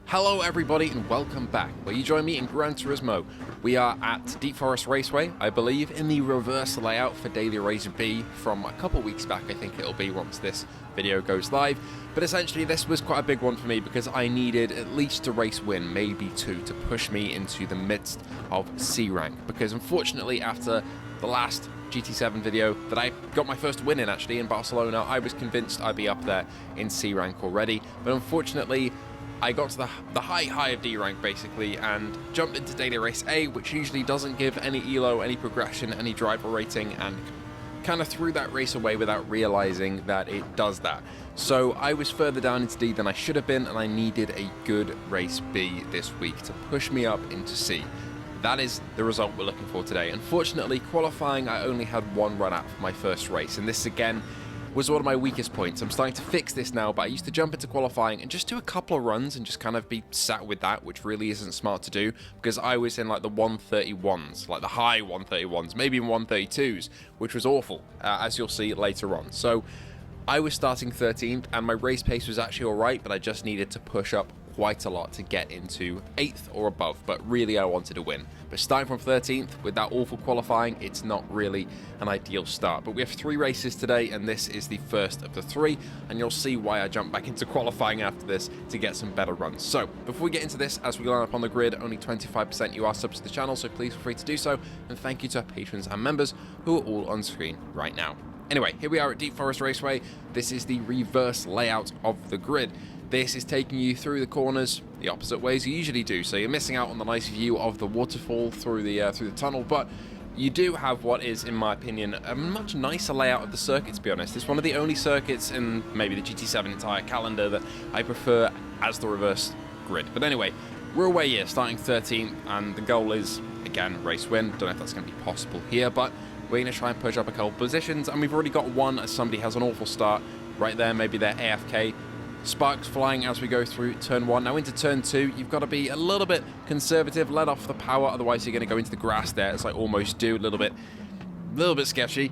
Hello everybody and welcome back, where you join me in Gran Turismo. We are at Deep Forest Raceway, I believe, in the reverse layout for Daily Race B from a couple weeks back. I think it'll be once this video goes live. But essentially this was quite a big one for me because I needed at least a race win, maybe two, to push me into the midst of C rank. Because unfortunately after the last GT7 video that I got my first win in actually in Barcelona, I was convinced I'd be up there in C rank already. But unfortunately I got to the high of D rank basically and jumped into Daily Race A, which usually doesn't give any elo, any progression, any driver rating, and kind of threw that race away without realizing that it does that. So I was further down into D than I should have been, and I needed a good race B this week to push me up into C. That is the result we're looking for today. Unfortunately, qualifying, I only had one run out for my first race, and this again was one of my weakest points. I'm starting to fix this now, but I used to jump into qualifying and just do a couple of runs and just kind of be sat with that, which really isn't smart to do, because I was in like the 131s, like the high 131s, maybe even 132s, which was awful, as you'll see later on. So I was starting 13th, and my race pace was actually alright, but I just needed to push up quite a lot to get into 8th or above, but really I wanted to win. But starting from 13th with that awful qualifying, it's not really an ideal start. But we have 3 races today, and this is the first of the 3, and you'll see why I jump back into qualifying after this to get some better runs. So before we get into this, as we line up on the grid, only 25% you are subs to the channel, so please feel free to do so, and thank you to our patrons and members who are all on screen right now. Anyway, here we are at Deep Forest Raceway. This is the reverse layout of the grid. This is taking you through the corners the opposite ways you usually do, so you're missing out on the nice view of the waterfall through the tunnel, but you do have what is, in my opinion, a much nicer layout of the circuit, to be honest. It's one of the only circuits in maybe the GT7 entire calendar that I prefer as the reverse grid. But anyway, we're away here, starting 13th, and the goal is, again, race win. Don't know if that's going to be possible here, but we're going to try and push up a couple positions, and we've already got one as somebody has an awful start right there. Maybe they're AFK. Sparks flying as we go through turn 1. Now into turn 2, you've got to be a little bit conservative, let off the power, otherwise you're going to go into the grass there, as I almost do, a little bit sketchy.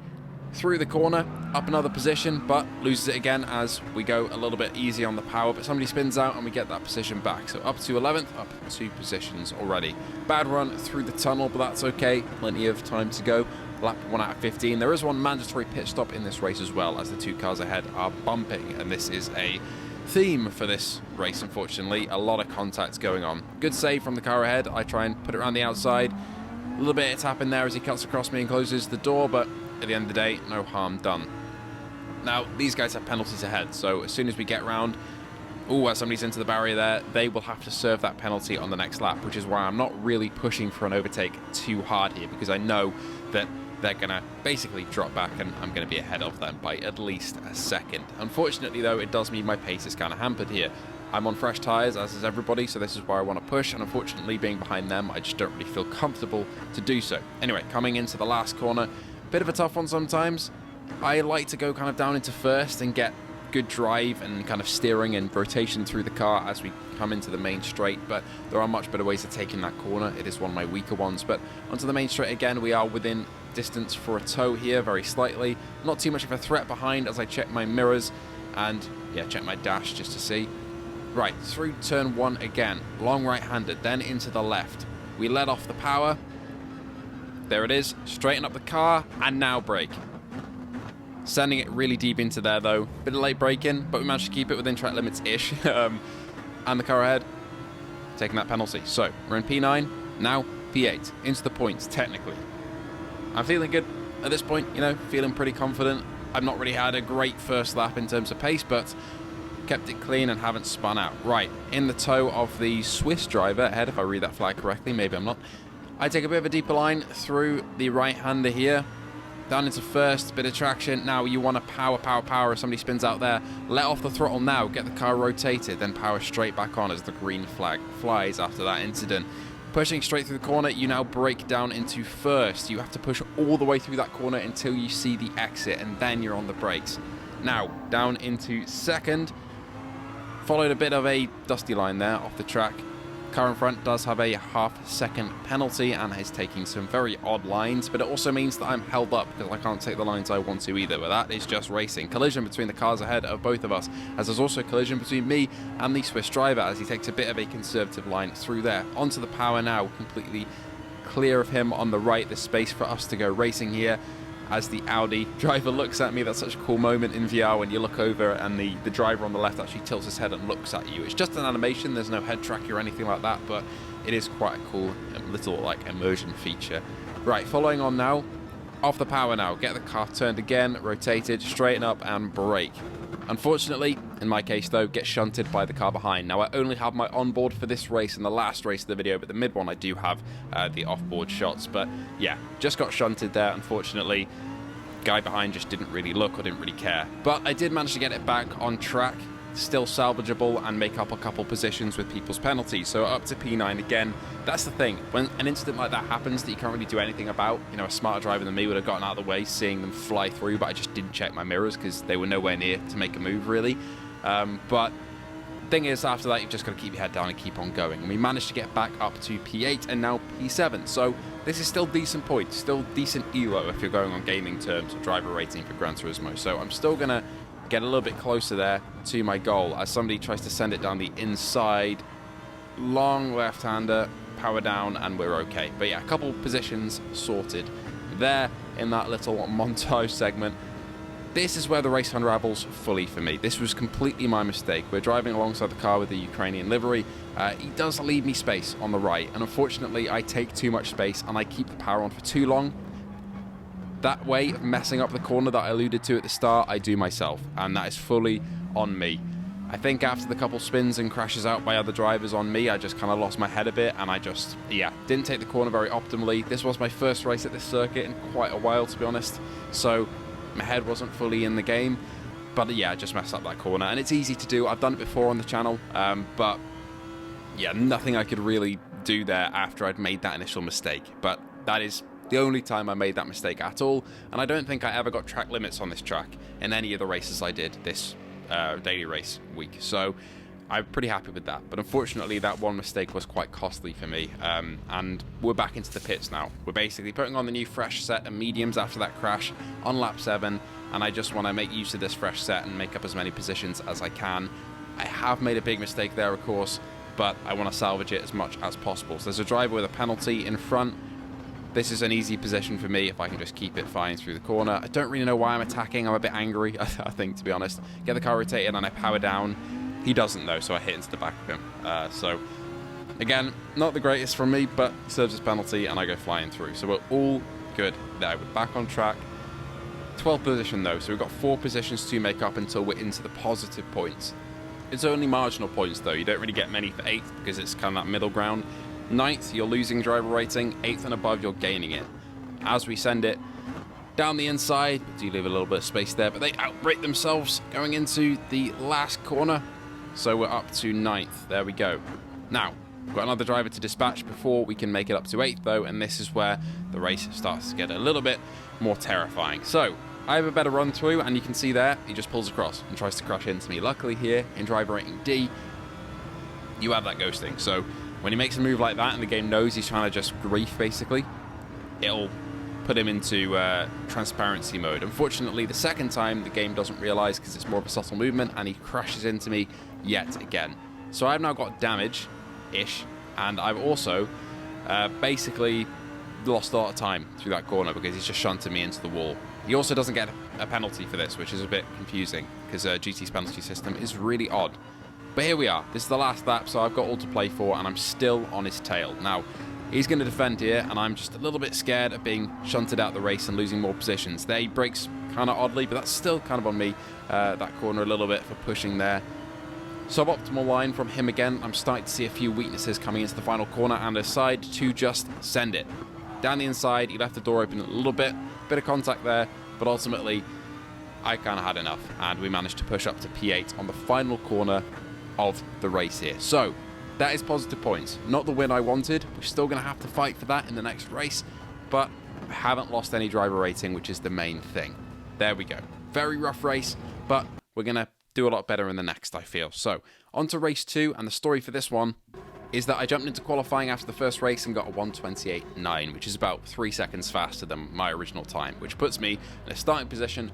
Through the corner, up another position, but loses it again as we go a little bit easy on the power, but somebody spins out and we get that position back. So up to 11th, up 2 positions already. Bad run through the tunnel, but that's okay, plenty of time to go. Lap 1 out of 15. There is one mandatory pit stop in this race as well, as the 2 cars ahead are bumping, and this is a theme for this race, unfortunately. A lot of contacts going on. Good save from the car ahead. I try and put it around the outside. A little bit of tap in there as he cuts across me and closes the door, but at the end of the day, no harm done. Now, these guys have penalties ahead, so as soon as we get round, as somebody's into the barrier there, they will have to serve that penalty on the next lap, which is why I'm not really pushing for an overtake too hard here, because I know that they're going to basically drop back and I'm going to be ahead of them by at least a second. Unfortunately, though, it does mean my pace is kind of hampered here. I'm on fresh tyres, as is everybody, so this is why I want to push, and unfortunately, being behind them, I just don't really feel comfortable to do so. Anyway, coming into the last corner, bit of a tough one sometimes. I like to go kind of down into first and get good drive and kind of steering and rotation through the car as we come into the main straight, but there are much better ways of taking that corner. It is one of my weaker ones, but onto the main straight again. We are within distance for a tow here, very slightly. Not too much of a threat behind as I check my mirrors and check my dash just to see. Right, through turn 1 again, long right-handed, then into the left. We let off the power. There it is, straighten up the car, and now brake. Sending it really deep into there though. Bit of late braking, but we managed to keep it within track limits-ish. And the car ahead, taking that penalty. So, we're in P9, now P8, into the points, technically. I'm feeling good at this point, feeling pretty confident. I've not really had a great first lap in terms of pace, but kept it clean and haven't spun out. Right, in the tow of the Swiss driver ahead, if I read that flag correctly, maybe I'm not. I take a bit of a deeper line through the right-hander here. Down into first, bit of traction. Now you want to power as somebody spins out there. Let off the throttle now, get the car rotated, then power straight back on as the green flag flies after that incident. Pushing straight through the corner, you now brake down into first. You have to push all the way through that corner until you see the exit, and then you're on the brakes. Now, down into second. Followed a bit of a dusty line there off the track. car in front does have a half-second penalty and is taking some very odd lines, but it also means that I'm held up because I can't take the lines I want to either. But that is just racing. Collision between the cars ahead of both of us, as there's also a collision between me and the Swiss driver as he takes a bit of a conservative line through there. Onto the power now, completely clear of him on the right. There's space for us to go racing here. As the Audi driver looks at me, that's such a cool moment in VR when you look over and the driver on the left actually tilts his head and looks at you. It's just an animation, there's no head tracker or anything like that, but it is quite a cool little like immersion feature. Right, following on now, off the power now, get the car turned again, rotated, straighten up and brake. Unfortunately, in my case though, get shunted by the car behind. Now I only have my onboard for this race and the last race of the video, but the mid one I do have the off-board shots. But yeah, just got shunted there, unfortunately. Guy behind just didn't really look or didn't really care. But I did manage to get it back on track, still salvageable, and make up a couple positions with people's penalties. So up to P9 again. That's the thing, when an incident like that happens that you can't really do anything about, you know, a smarter driver than me would have gotten out of the way seeing them fly through, but I just didn't check my mirrors because they were nowhere near to make a move really. But the thing is, after that, you've just got to keep your head down and keep on going. And we managed to get back up to P8 and now P7. So this is still decent points, still decent ELO if you're going on gaming terms or driver rating for Gran Turismo. So I'm still going to get a little bit closer there to my goal as somebody tries to send it down the inside. Long left-hander, power down, and we're okay. But yeah, a couple positions sorted there in that little montage segment. This is where the race unravels fully for me. This was completely my mistake. We're driving alongside the car with the Ukrainian livery. He does leave me space on the right, and unfortunately I take too much space and I keep the power on for too long. That way of messing up the corner that I alluded to at the start, I do myself, and that is fully on me. I think after the couple spins and crashes out by other drivers on me, I just kind of lost my head a bit, and I just, yeah, didn't take the corner very optimally. This was my first race at this circuit in quite a while, to be honest, so my head wasn't fully in the game. But yeah, I just messed up that corner, and it's easy to do. I've done it before on the channel, but yeah, nothing I could really do there after I'd made that initial mistake. But that is the only time I made that mistake at all, and I don't think I ever got track limits on this track in any of the races I did this daily race week, so I'm pretty happy with that. But unfortunately that one mistake was quite costly for me, and we're back into the pits now. We're basically putting on the new fresh set of mediums after that crash on lap 7, and I just want to make use of this fresh set and make up as many positions as I can. I have made a big mistake there, of course, but I want to salvage it as much as possible. So there's a driver with a penalty in front. This is an easy position for me if I can just keep it flying through the corner. I don't really know why I'm attacking. I'm a bit angry, I think, to be honest. Get the car rotated and I power down. He doesn't, though, so I hit into the back of him. So, again, not the greatest from me, but serves as penalty and I go flying through. So we're all good there. We're back on track. 12th position, though, so we've got 4 positions to make up until we're into the positive points. It's only marginal points, though. You don't really get many for 8th because it's kind of that middle ground. 9th, you're losing driver rating. 8th and above, you're gaining it. As we send it down the inside, do leave a little bit of space there, but they outbrake themselves going into the last corner. So we're up to 9th. There we go. Now, we've got another driver to dispatch before we can make it up to 8th, though, and this is where the race starts to get a little bit more terrifying. So I have a better run through, and you can see there, he just pulls across and tries to crash into me. Luckily here, in driver rating D, you have that ghosting. So when he makes a move like that and the game knows he's trying to just grief, basically, it'll put him into transparency mode. Unfortunately, the second time, the game doesn't realize because it's more of a subtle movement, and he crashes into me yet again. So I've now got damage-ish, and I've also basically lost a lot of time through that corner because he's just shunted me into the wall. He also doesn't get a penalty for this, which is a bit confusing because GT's penalty system is really odd. But here we are. This is the last lap, so I've got all to play for, and I'm still on his tail. Now, he's going to defend here, and I'm just a little bit scared of being shunted out the race and losing more positions. There he brakes kind of oddly, but that's still kind of on me, that corner a little bit for pushing there. Suboptimal line from him again. I'm starting to see a few weaknesses coming into the final corner, and decide to just send it. Down the inside, he left the door open a little bit of contact there, but ultimately, I kind of had enough, and we managed to push up to P8 on the final corner of the race here. So that is positive points. Not the win I wanted. We're still going to have to fight for that in the next race, but I haven't lost any driver rating, which is the main thing. There we go. Very rough race, but we're going to do a lot better in the next, I feel. So on to race 2, and the story for this one is that I jumped into qualifying after the first race and got a 1:28.9, which is about 3 seconds faster than my original time, which puts me in a starting position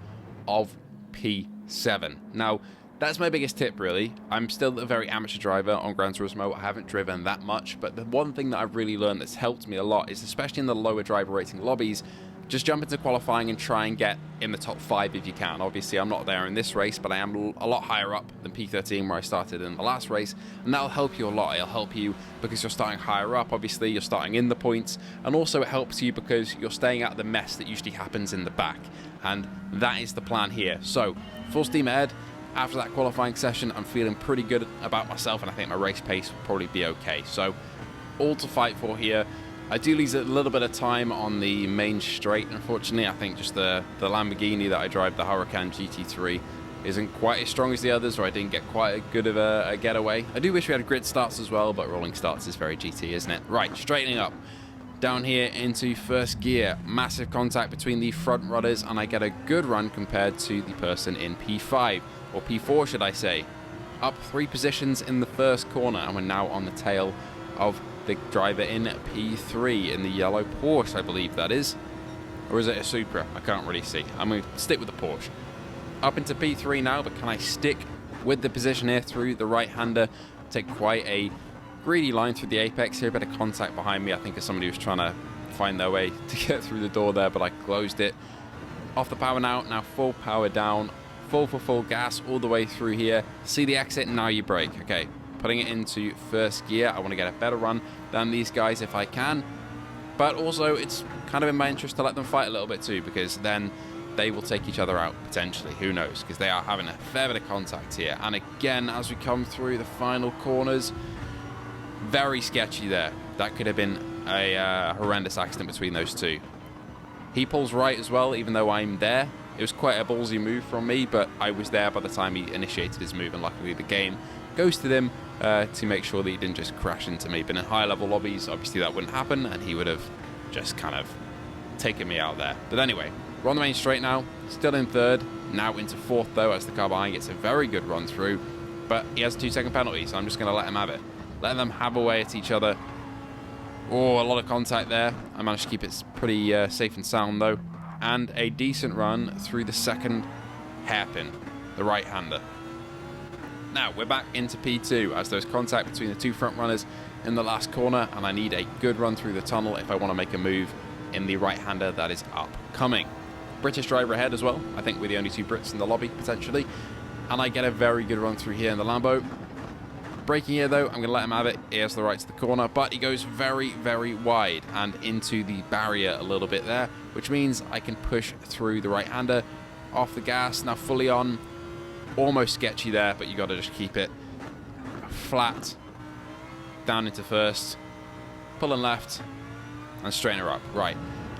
of P7. Now, that's my biggest tip, really. I'm still a very amateur driver on Gran Turismo. I haven't driven that much, but the one thing that I've really learned that's helped me a lot is, especially in the lower driver rating lobbies, just jump into qualifying and try and get in the top 5 if you can. Obviously, I'm not there in this race, but I am a lot higher up than P13 where I started in the last race, and that'll help you a lot. It'll help you because you're starting higher up. Obviously, you're starting in the points, and also it helps you because you're staying out of the mess that usually happens in the back, and that is the plan here. So, full steam ahead. After that qualifying session, I'm feeling pretty good about myself, and I think my race pace will probably be okay. So, all to fight for here. I do lose a little bit of time on the main straight, unfortunately. I think just the Lamborghini that I drive, the Huracan GT3, isn't quite as strong as the others, or I didn't get quite as good of a getaway. I do wish we had grid starts as well, but rolling starts is very GT, isn't it? Right, straightening up. Down here into first gear. Massive contact between the front runners, and I get a good run compared to the person in P5, or P4 should I say. Up 3 positions in the first corner, and we're now on the tail of the driver in P3 in the yellow Porsche, I believe that is. Or is it a Supra? I can't really see. I'm going to stick with the Porsche. Up into P3 now, but can I stick with the position here through the right-hander? Take quite a greedy line through the apex here. A bit of contact behind me. I think as somebody was trying to find their way to get through the door there, but I closed it. Off the power now full power down. Full gas all the way through here. See the exit, now you brake. Okay. Putting it into first gear. I want to get a better run than these guys if I can, but also it's kind of in my interest to let them fight a little bit too, because then they will take each other out potentially. Who knows, because they are having a fair bit of contact here. And again, as we come through the final corners, very sketchy there. That could have been a horrendous accident between those two. He pulls right as well, even though I'm there. It was quite a ballsy move from me, but I was there by the time he initiated his move, and luckily the game ghosted him to make sure that he didn't just crash into me. But in higher level lobbies, obviously that wouldn't happen, and he would have just kind of taken me out there. But anyway, we're on the main straight now, still in third, now into fourth though, as the car behind gets a very good run through, but he has a 2-second penalty, so I'm just going to let him have it. Let them have away at each other. Oh, a lot of contact there. I managed to keep it pretty safe and sound though, and a decent run through the second hairpin, the right-hander. Now, we're back into P2 as there's contact between the 2 front runners in the last corner, and I need a good run through the tunnel if I want to make a move in the right-hander that is upcoming. British driver ahead as well. I think we're the only 2 Brits in the lobby, potentially. And I get a very good run through here in the Lambo. Braking here, though, I'm going to let him have it. He has the right to the corner, but he goes very, very wide and into the barrier a little bit there, which means I can push through the right-hander. Off the gas, now fully on. Almost sketchy there, but you got to just keep it flat. Down into first. Pulling left. And straighten her up. Right.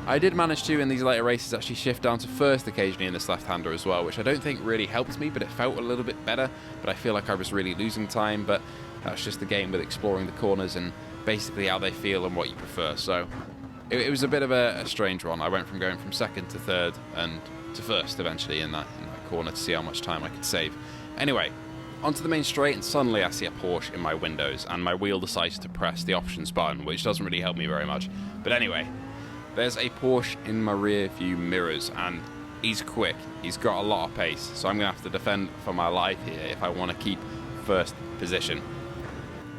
I did manage to, in these later races, actually shift down to first occasionally in this left-hander as well, which I don't think really helped me, but it felt a little bit better. But I feel like I was really losing time, but that's just the game with exploring the corners and basically how they feel and what you prefer. So it was a bit of a strange one. I went from going from second to third and to first eventually in that corner to see how much time I could save. Anyway, onto the main straight, and suddenly I see a Porsche in my windows, and my wheel decides to press the options button, which doesn't really help me very much. But anyway, there's a Porsche in my rear view mirrors, and he's quick. He's got a lot of pace, so I'm going to have to defend for my life here if I want to keep first position.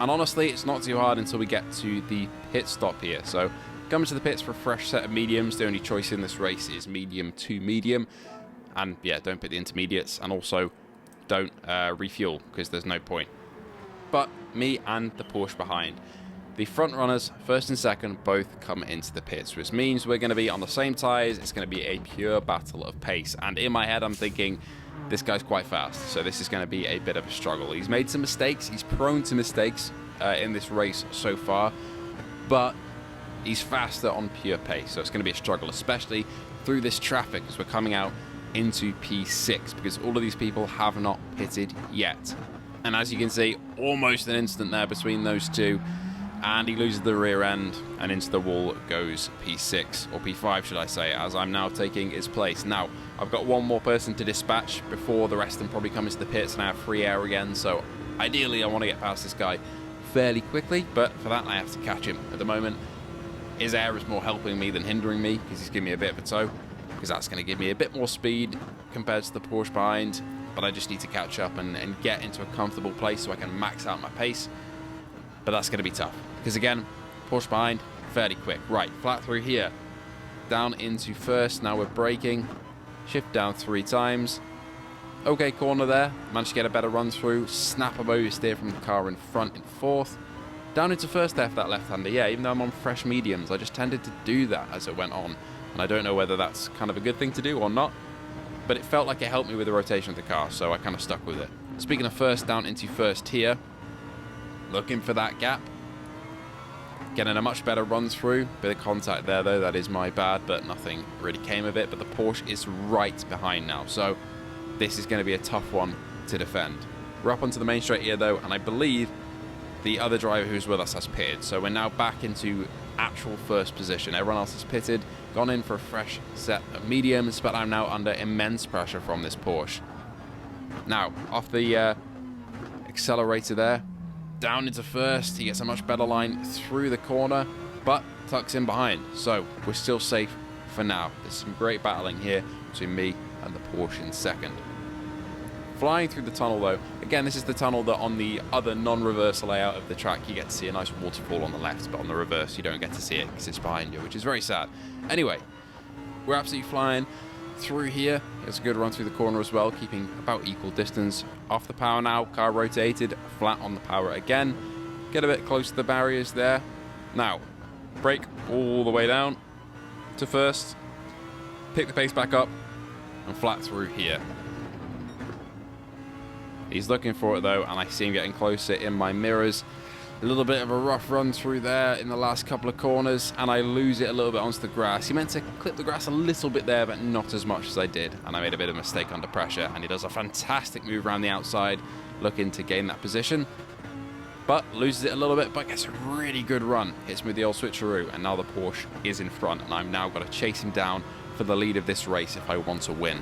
And honestly, it's not too hard until we get to the pit stop here. So coming to the pits for a fresh set of mediums. The only choice in this race is medium to medium. And yeah, don't pit the intermediates, and also don't refuel, because there's no point. But me and the Porsche behind. The front runners, first and second, both come into the pits, which means we're going to be on the same tyres. It's going to be a pure battle of pace. And in my head, I'm thinking, this guy's quite fast, so this is going to be a bit of a struggle. He's made some mistakes. He's prone to mistakes in this race so far, but he's faster on pure pace, so it's going to be a struggle, especially through this traffic as we're coming out into P6, because all of these people have not pitted yet. And as you can see, almost an instant there between those two, and he loses the rear end, and into the wall goes P6, or P5 should I say, as I'm now taking his place. Now, I've got one more person to dispatch before the rest of them probably come into the pits, and I have free air again, so ideally I want to get past this guy fairly quickly, but for that I have to catch him. At the moment, his air is more helping me than hindering me because he's giving me a bit of a tow, because that's going to give me a bit more speed compared to the Porsche behind, but I just need to catch up and get into a comfortable place so I can max out my pace. But that's going to be tough because, again, Porsche behind, fairly quick. Right, flat through here, down into first. Now we're braking, shift down 3 times. Okay, corner there, managed to get a better run through, snap a oversteer from the car in front in fourth. Down into first there for that left-hander. Yeah, even though I'm on fresh mediums, I just tended to do that as it went on. And I don't know whether that's kind of a good thing to do or not, but it felt like it helped me with the rotation of the car, so I kind of stuck with it. Speaking of first, down into first here, looking for that gap. Getting a much better run through. Bit of contact there though, that is my bad, but nothing really came of it. But the Porsche is right behind now, so this is going to be a tough one to defend. We're up onto the main straight here though, and I believe the other driver who's with us has pitted. So we're now back into actual first position. Everyone else has pitted, gone in for a fresh set of mediums, but I'm now under immense pressure from this Porsche. Now, off the accelerator there, down into first. He gets a much better line through the corner, but tucks in behind. So we're still safe for now. There's some great battling here between me and the Porsche in second. Flying through the tunnel though, again this is the tunnel that on the other non-reverse layout of the track you get to see a nice waterfall on the left, but on the reverse you don't get to see it because it's behind you, which is very sad. Anyway, we're absolutely flying through here. It's a good run through the corner as well, keeping about equal distance. Off the power now, car rotated, flat on the power again. Get a bit close to the barriers there. Now, brake all the way down to first, pick the pace back up, and flat through here. He's looking for it though, and I see him getting closer in my mirrors. A little bit of a rough run through there in the last couple of corners, and I lose it a little bit onto the grass. He meant to clip the grass a little bit there, but not as much as I did, and I made a bit of a mistake under pressure, and he does a fantastic move around the outside, looking to gain that position, but loses it a little bit, but gets a really good run. Hits me with the old switcheroo, and now the Porsche is in front, and I've now got to chase him down for the lead of this race if I want to win.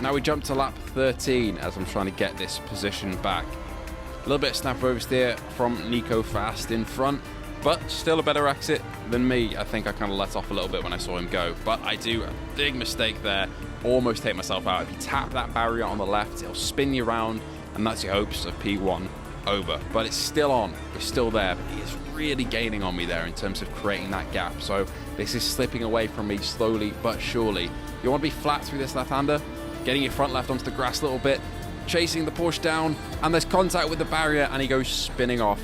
Now we jump to lap 13 as I'm trying to get this position back. A little bit of snap oversteer from Nico Fast in front, but still a better exit than me. I think I kind of let off a little bit when I saw him go, but I do a big mistake there. Almost take myself out. If you tap that barrier on the left, it'll spin you around, and that's your hopes of P1 over. But it's still on. We're still there, but he is really gaining on me there in terms of creating that gap. So this is slipping away from me slowly but surely. You want to be flat through this left-hander, getting your front left onto the grass a little bit, chasing the Porsche down, and there's contact with the barrier, and he goes spinning off.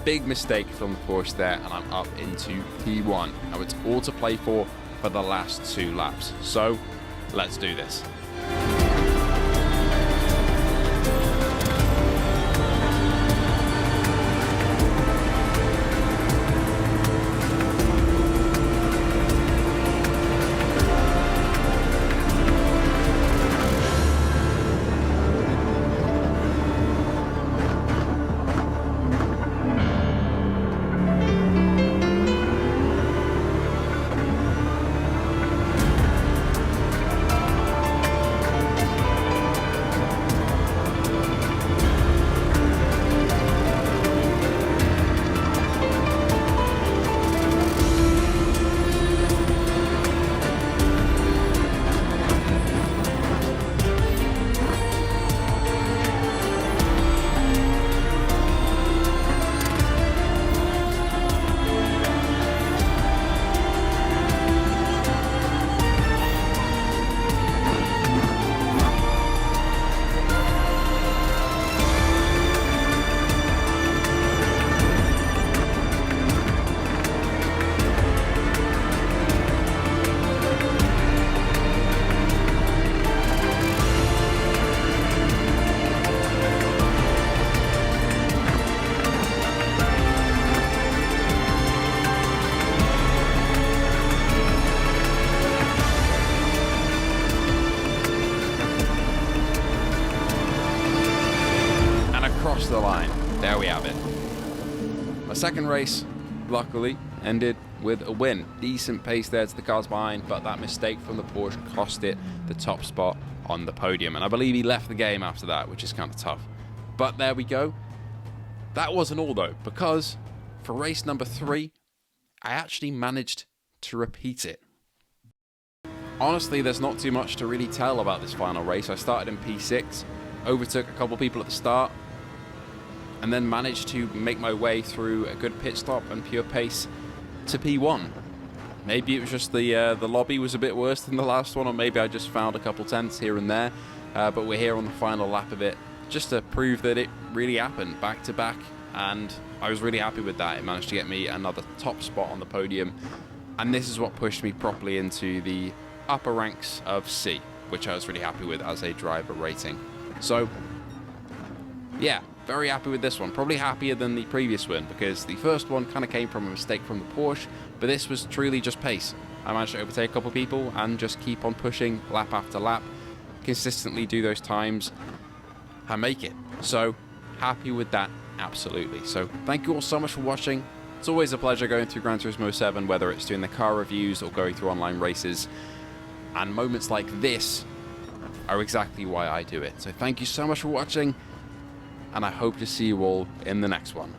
Big mistake from the Porsche there, and I'm up into P1. Now it's all to play for the last 2 laps. So let's do this. The line. There we have it. My second race, luckily, ended with a win. Decent pace there to the cars behind, but that mistake from the Porsche cost it the top spot on the podium. And I believe he left the game after that, which is kind of tough. But there we go. That wasn't all though, because for race number 3, I actually managed to repeat it. Honestly, there's not too much to really tell about this final race. I started in P6, overtook a couple people at the start, and then managed to make my way through a good pit stop and pure pace to P1. Maybe it was just the lobby was a bit worse than the last one, or maybe I just found a couple tenths here and there, but we're here on the final lap of it, just to prove that it really happened back to back, and I was really happy with that. It managed to get me another top spot on the podium, and this is what pushed me properly into the upper ranks of C, which I was really happy with as a driver rating. So yeah, very happy with this one. Probably happier than the previous one, because the first one kind of came from a mistake from the Porsche, but this was truly just pace. I managed to overtake a couple people and just keep on pushing lap after lap, consistently do those times and make it. So happy with that, absolutely. So thank you all so much for watching. It's always a pleasure going through Gran Turismo 7, whether it's doing the car reviews or going through online races. And moments like this are exactly why I do it. So thank you so much for watching, and I hope to see you all in the next one.